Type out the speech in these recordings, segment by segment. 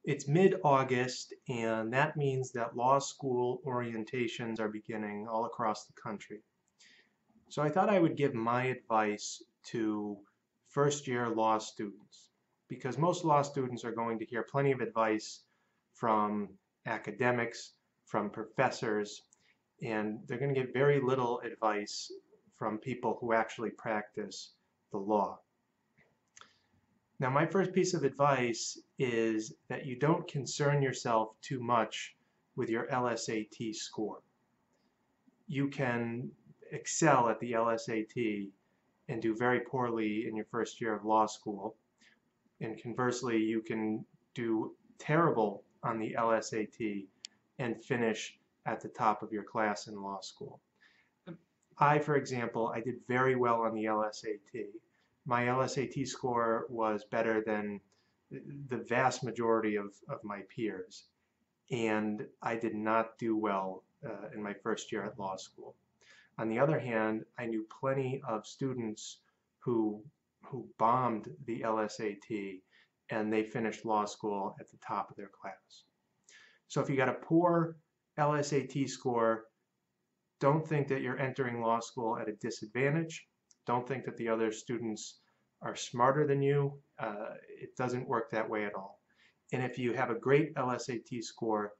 It's mid-August, and that means that law school orientations are beginning all across the country. So I thought I would give my advice to first-year law students, because most law students are going to hear plenty of advice from academics, from professors, and they're going to get very little advice from people who actually practice the law. Now, my first piece of advice is that you don't concern yourself too much with your LSAT score. You can excel at the LSAT and do very poorly in your first year of law school. And conversely, you can do terrible on the LSAT and finish at the top of your class in law school. For example, I did very well on the LSAT. My LSAT score was better than the vast majority of my peers, and I did not do well in my first year at law school. On the other hand, I knew plenty of students who bombed the LSAT and they finished law school at the top of their class. So if you got a poor LSAT score, don't think that you're entering law school at a disadvantage. Don't think that the other students are smarter than you. It doesn't work that way at all. And if you have a great LSAT score,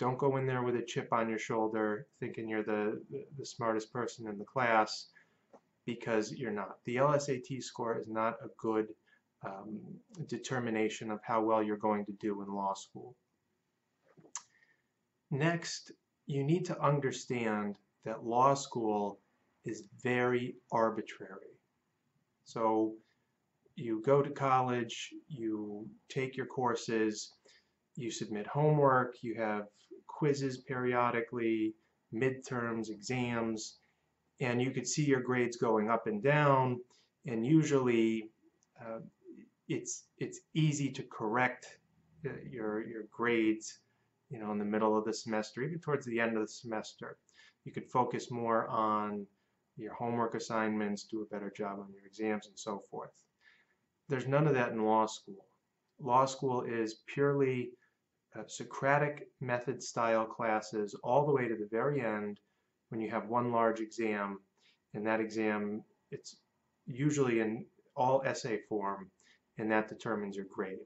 don't go in there with a chip on your shoulder thinking you're the smartest person in the class, because you're not. The LSAT score is not a good determination of how well you're going to do in law school. Next, you need to understand that law school is very arbitrary. So you go to college, you take your courses, you submit homework, you have quizzes periodically, midterms, exams, and you could see your grades going up and down, and usually it's easy to correct your grades, in the middle of the semester, even towards the end of the semester. You could focus more on your homework assignments, do a better job on your exams, and so forth. There's none of that in law school. Law school is purely Socratic method style classes all the way to the very end when you have one large exam, and that exam, it's usually in all essay form, and that determines your grade.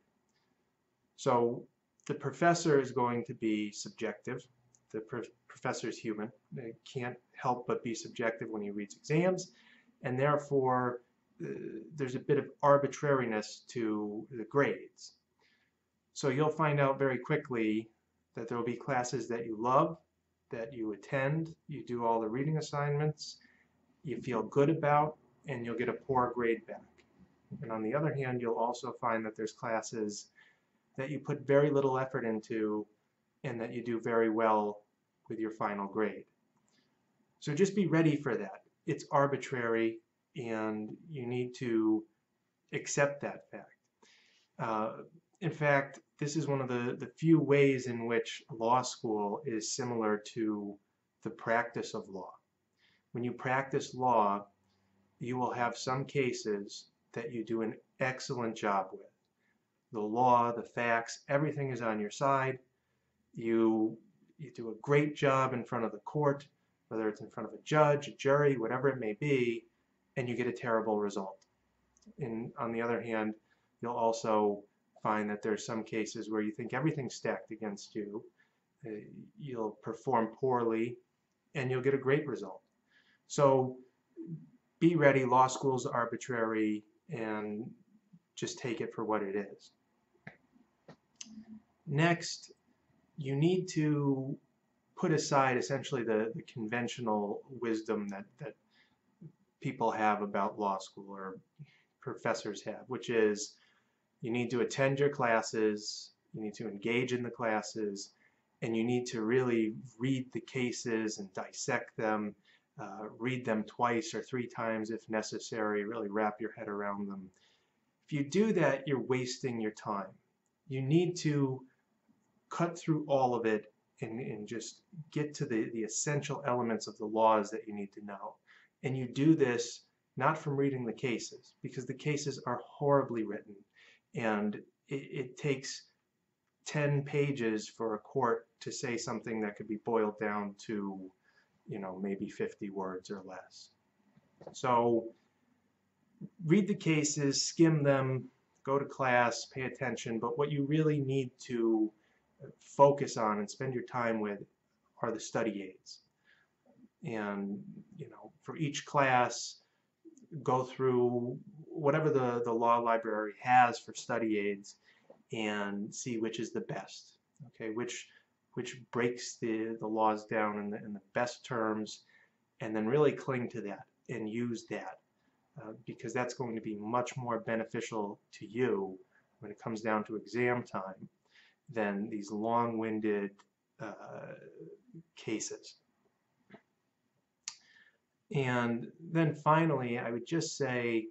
So the professor is going to be subjective. The professor is human. They can't help but be subjective when he reads exams, and therefore there's a bit of arbitrariness to the grades. So you'll find out very quickly that there will be classes that you love, that you attend, you do all the reading assignments, you feel good about, and you'll get a poor grade back. And on the other hand, you'll also find that there's classes that you put very little effort into and that you do very well with your final grade. So just be ready for that. It's arbitrary, and you need to accept that fact. In fact, this is one of the few ways in which law school is similar to the practice of law. When you practice law, you will have some cases that you do an excellent job with. The law, the facts, everything is on your side. You do a great job in front of the court, whether it's in front of a judge, a jury, whatever it may be, and you get a terrible result. And on the other hand, you'll also find that there's some cases where you think everything's stacked against you. You'll perform poorly, and you'll get a great result. So be ready. Law school's arbitrary, and just take it for what it is. Next, you need to put aside essentially the conventional wisdom that people have about law school, or professors have, which is you need to attend your classes, you need to engage in the classes, and you need to really read the cases and dissect them, read them twice or 3 times if necessary, really wrap your head around them. If you do that, you're wasting your time. You need to cut through all of it and just get to the essential elements of the laws that you need to know. And you do this not from reading the cases, because the cases are horribly written, and it takes 10 pages for a court to say something that could be boiled down to, maybe 50 words or less. So read the cases, skim them, go to class, pay attention, but what you really need to focus on and spend your time with are the study aids. And, for each class, go through whatever the law library has for study aids and see which is the best. Okay, which breaks the laws down in the best terms, and then really cling to that and use that, because that's going to be much more beneficial to you when it comes down to exam time than these long-winded cases. And then finally, I would just say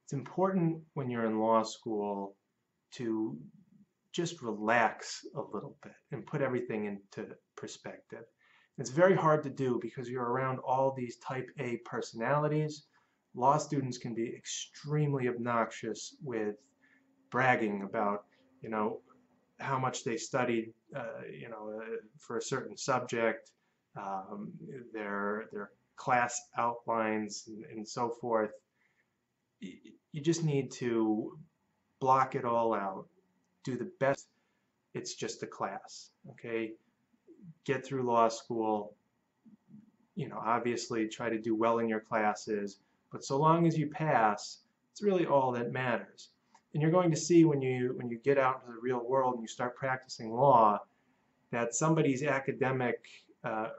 it's important when you're in law school to just relax a little bit and put everything into perspective. It's very hard to do because you're around all these type A personalities. Law students can be extremely obnoxious with bragging about, how much they studied, for a certain subject, their class outlines, and so forth. You just need to block it all out. Do the best. It's just a class, okay? Get through law school. Obviously try to do well in your classes, but so long as you pass, it's really all that matters. And you're going to see when you get out into the real world and you start practicing law that somebody's academic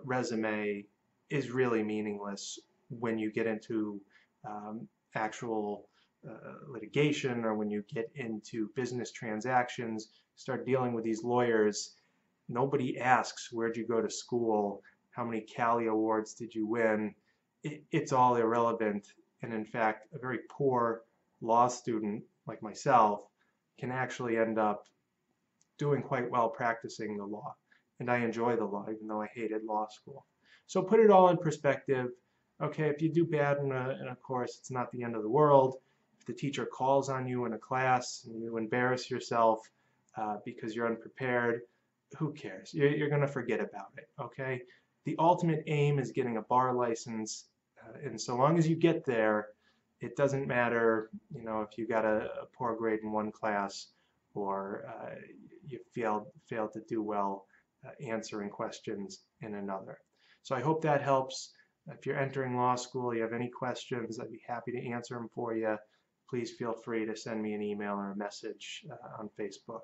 resume is really meaningless when you get into actual litigation, or when you get into business transactions, start dealing with these lawyers. Nobody asks, where'd you go to school? How many Cali awards did you win? It's all irrelevant. And in fact, a very poor law student like myself can actually end up doing quite well practicing the law. And I enjoy the law, even though I hated law school. So put it all in perspective. Okay, if you do bad in a course, it's not the end of the world. If the teacher calls on you in a class and you embarrass yourself because you're unprepared, who cares? You're going to forget about it, okay? The ultimate aim is getting a bar license, and so long as you get there, it doesn't matter, if you got a poor grade in one class, or you failed to do well answering questions in another. So I hope that helps. If you're entering law school, you have any questions, I'd be happy to answer them for you. Please feel free to send me an email or a message on Facebook.